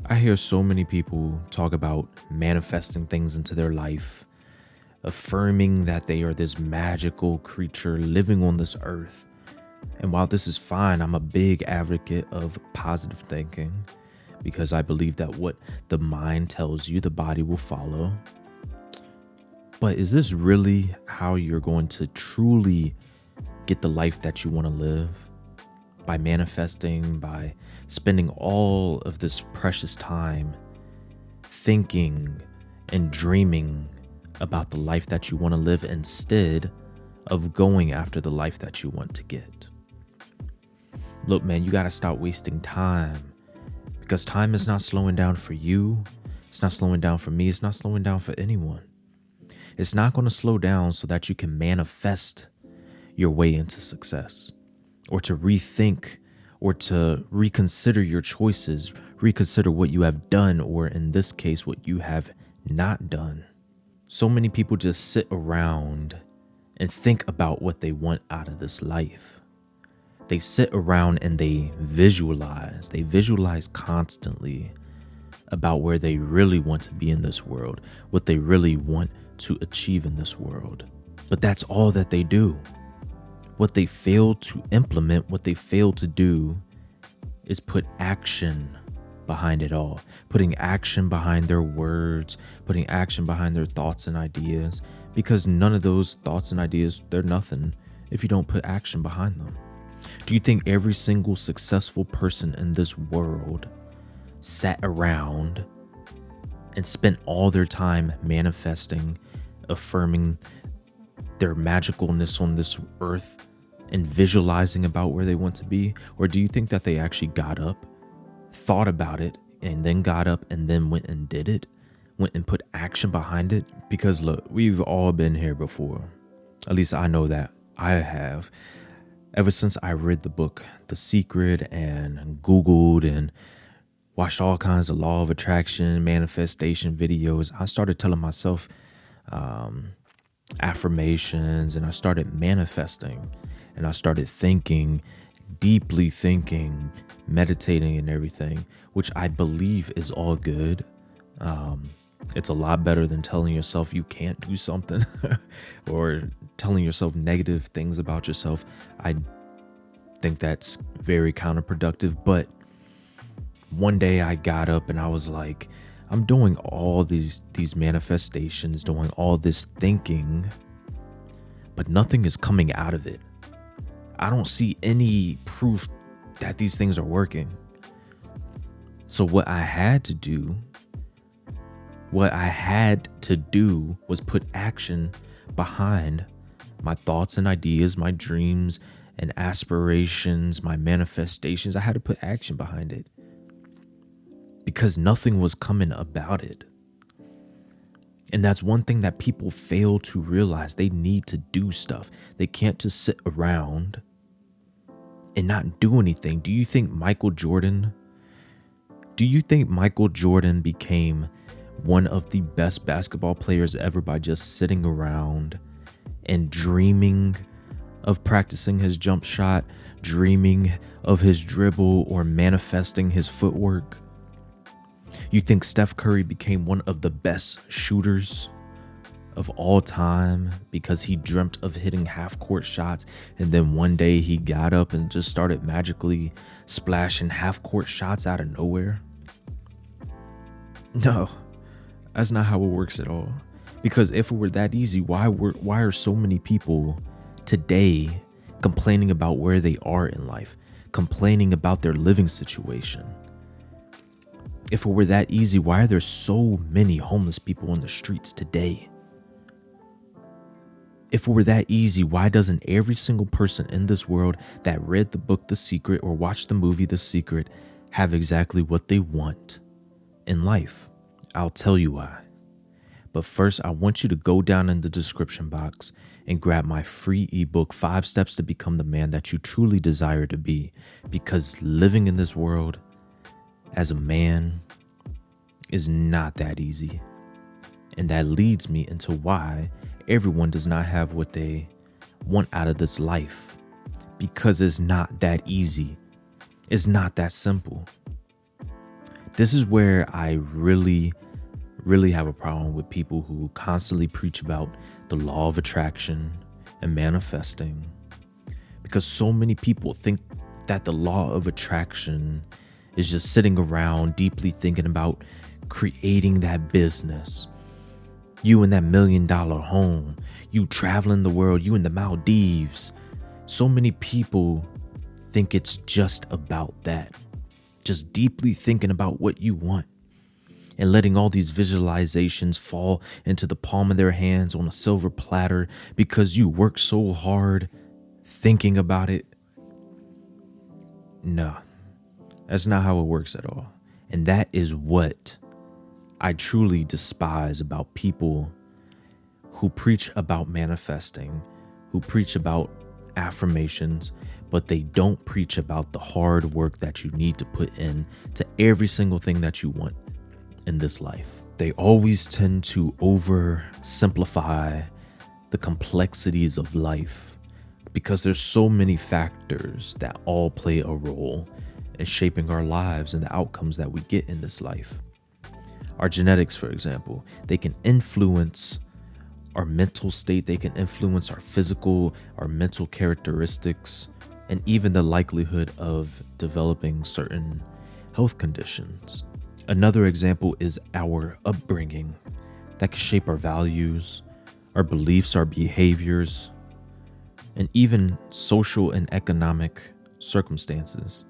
I hear so many people talk about manifesting things into their life, affirming that they are this magical creature living on this earth. And while this is fine, I'm a big advocate of positive thinking because I believe that what the mind tells you, the body will follow. But is this really how you're going to truly get the life that you want to live? By manifesting, by spending all of this precious time thinking and dreaming about the life that you want to live instead of going after the life that you want to get. Look, man, you got to stop wasting time because time is not slowing down for you. It's not slowing down for me. It's not slowing down for anyone. It's not going to slow down so that you can manifest your way into success or to rethink or to reconsider your choices, reconsider what you have done, or in this case, what you have not done. So many people just sit around and think about what they want out of this life. They sit around and they visualize constantly about where they really want to be in this world, what they really want to achieve in this world. But that's all that they do. What they fail to implement, what they fail to do is put action behind it all, putting action behind their words, putting action behind their thoughts and ideas, because none of those thoughts and ideas, they're nothing if you don't put action behind them. Do you think every single successful person in this world sat around and spent all their time manifesting, affirming their magicalness on this earth and visualizing about where they want to be? Or do you think that they actually got up, thought about it, and then got up and then went and did it, went and put action behind it? Because look, we've all been here before. At least I know that I have. Ever since I read the book, The Secret, and Googled and watched all kinds of law of attraction, manifestation videos, I started telling myself affirmations, and I started manifesting, and I started thinking, deeply thinking, meditating and everything, which I believe is all good. It's a lot better than telling yourself you can't do something or telling yourself negative things about yourself. I think that's very counterproductive. But one day I got up and I was like, I'm doing all these manifestations, doing all this thinking, but nothing is coming out of it. I don't see any proof that these things are working. So what I had to do was put action behind my thoughts and ideas, my dreams and aspirations, my manifestations. I had to put action behind it because nothing was coming about it. And that's one thing that people fail to realize. They need to do stuff. They can't just sit around and not do anything. Do you think Michael Jordan became one of the best basketball players ever by just sitting around and dreaming of practicing his jump shot, dreaming of his dribble, or manifesting his footwork? You think Steph Curry became one of the best shooters of all time because he dreamt of hitting half-court shots, and then one day he got up and just started magically splashing half-court shots out of nowhere? No, that's not how it works at all. Because if it were that easy, why are so many people today complaining about where they are in life, complaining about their living situation? If it were that easy, why are there so many homeless people on the streets today? If it were that easy, why doesn't every single person in this world that read the book The Secret or watched the movie The Secret have exactly what they want in life? I'll tell you why. But first, I want you to go down in the description box and grab my free ebook, 5 Steps to Become the Man That You Truly Desire to Be. Because living in this world as a man is not that easy. And that leads me into why everyone does not have what they want out of this life. Because it's not that easy. It's not that simple. This is where I really have a problem with people who constantly preach about the law of attraction and manifesting, because so many people think that the law of attraction is just sitting around deeply thinking about creating that business, you in that $1 million home, you traveling the world, you in the Maldives. So many people think it's just about that, just deeply thinking about what you want and letting all these visualizations fall into the palm of their hands on a silver platter because you work so hard thinking about it. No, that's not how it works at all. And that is what I truly despise about people who preach about manifesting, who preach about affirmations, but they don't preach about the hard work that you need to put in to every single thing that you want in this life. They always tend to oversimplify the complexities of life because there's so many factors that all play a role in shaping our lives and the outcomes that we get in this life. Our genetics, for example, they can influence our mental state, they can influence our physical, our mental characteristics, and even the likelihood of developing certain health conditions. Another example is our upbringing that can shape our values, our beliefs, our behaviors, and even social and economic circumstances,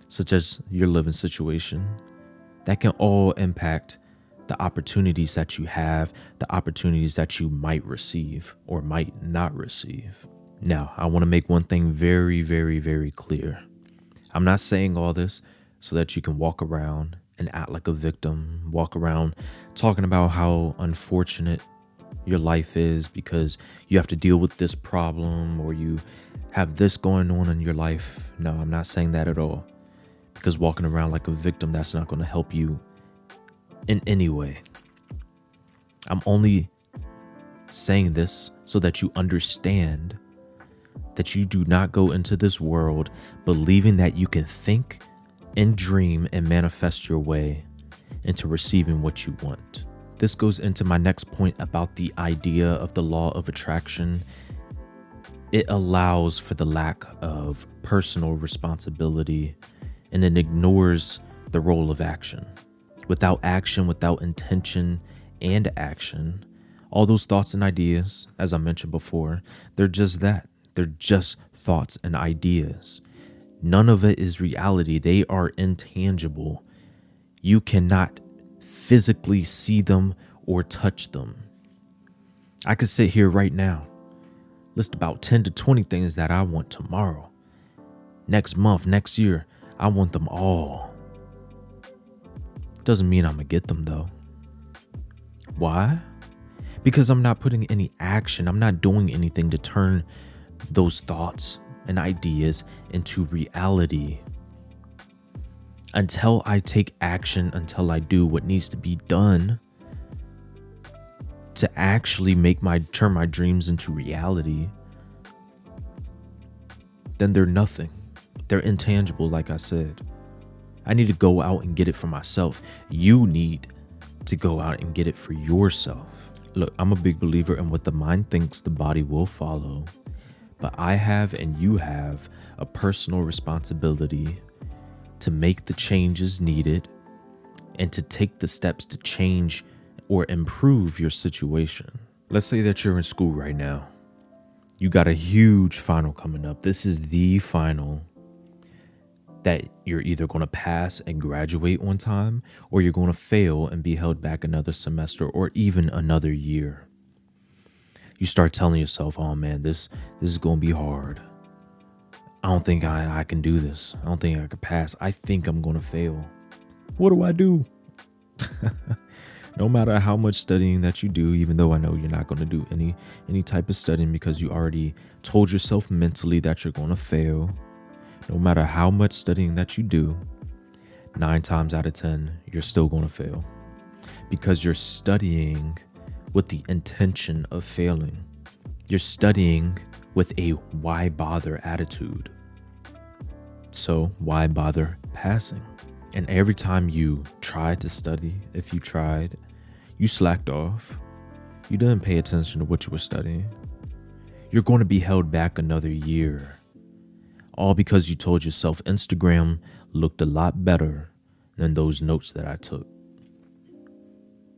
such as your living situation, that can all impact the opportunities that you have, the opportunities that you might receive or might not receive. Now, I want to make one thing very clear. I'm not saying all this so that you can walk around and act like a victim, walk around talking about how unfortunate your life is because you have to deal with this problem or you have this going on in your life. No, I'm not saying that at all, because walking around like a victim, that's not going to help you in any way. I'm only saying this so that you understand that you do not go into this world believing that you can think and dream and manifest your way into receiving what you want. This goes into my next point about the idea of the law of attraction. It allows for the lack of personal responsibility, and it ignores the role of action. Without action, without intention and action, all those thoughts and ideas, as I mentioned before, they're just that. They're just thoughts and ideas. None of it is reality. They are intangible. You cannot physically see them or touch them. I could sit here right now, list about 10 to 20 things that I want tomorrow, next month, next year. I want them all. Doesn't mean I'm gonna get them though. Why? Because I'm not putting any action. I'm not doing anything to turn those thoughts and ideas into reality. Until I take action, until I do what needs to be done to actually turn my dreams into reality, then they're nothing. They're intangible, like I said. I need to go out and get it for myself. You need to go out and get it for yourself. Look, I'm a big believer in what the mind thinks, the body will follow. But I have and you have a personal responsibility to make the changes needed and to take the steps to change or improve your situation. Let's say that you're in school right now. You got a huge final coming up. This is the final that you're either going to pass and graduate on time, or you're going to fail and be held back another semester or even another year. You start telling yourself, oh man, this is going to be hard. I don't think I can do this. I don't think I can pass. I think I'm going to fail. What do I do? No matter how much studying that you do, even though I know you're not going to do any type of studying because you already told yourself mentally that you're going to fail. No matter how much studying that you do, 9 times out of 10, you're still going to fail because you're studying with the intention of failing. You're studying with a why bother attitude. So why bother passing? And every time you tried to study, if you tried, you slacked off, you didn't pay attention to what you were studying, you're going to be held back another year. All because you told yourself Instagram looked a lot better than those notes that I took.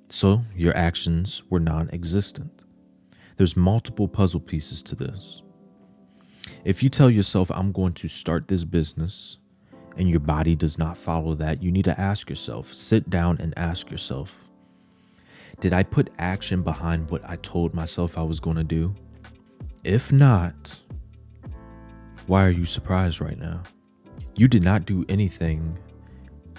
So your actions were non-existent. There's multiple puzzle pieces to this. If you tell yourself, I'm going to start this business, and your body does not follow that, you need to ask yourself, sit down and ask yourself, did I put action behind what I told myself I was going to do? If not, why are you surprised right now? You did not do anything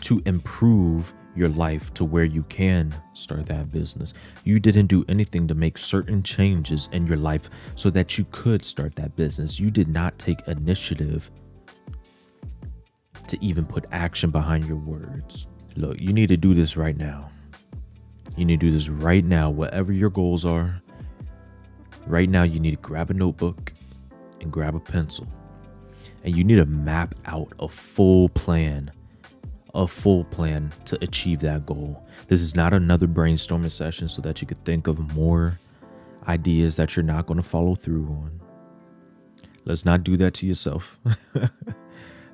to improve your life to where you can start that business. You didn't do anything to make certain changes in your life so that you could start that business. You did not take initiative to even put action behind your words. Look, you need to do this right now. You need to do this right now, whatever your goals are. Right now, you need to grab a notebook and grab a pencil. And you need to map out a full plan to achieve that goal. This is not another brainstorming session so that you could think of more ideas that you're not going to follow through on. Let's not do that to yourself.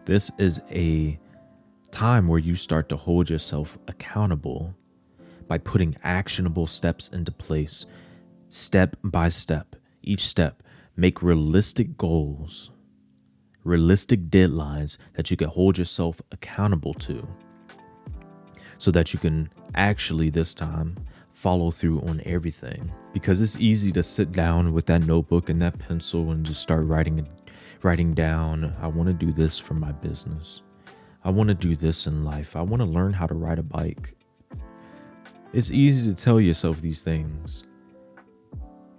This is a time where you start to hold yourself accountable by putting actionable steps into place, step by step. Each step, make realistic goals, realistic deadlines that you can hold yourself accountable to, so that you can actually this time follow through on everything. Because it's easy to sit down with that notebook and that pencil and just start writing down, I want to do this for my business. I want to do this in life. I want to learn how to ride a bike. It's easy to tell yourself these things,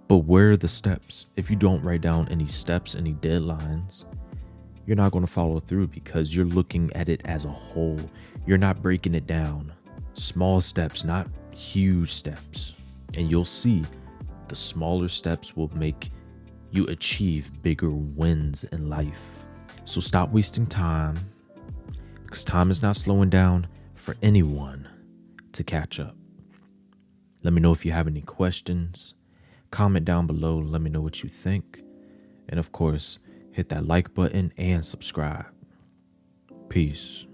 but where are the steps? If you don't write down any steps, any deadlines, you're not going to follow through because you're looking at it as a whole. You're not breaking it down. Small steps, not huge steps. And you'll see the smaller steps will make you achieve bigger wins in life. So stop wasting time, because time is not slowing down for anyone to catch up. Let me know if you have any questions. Comment down below. Let me know what you think. And of course, hit that like button and subscribe. Peace.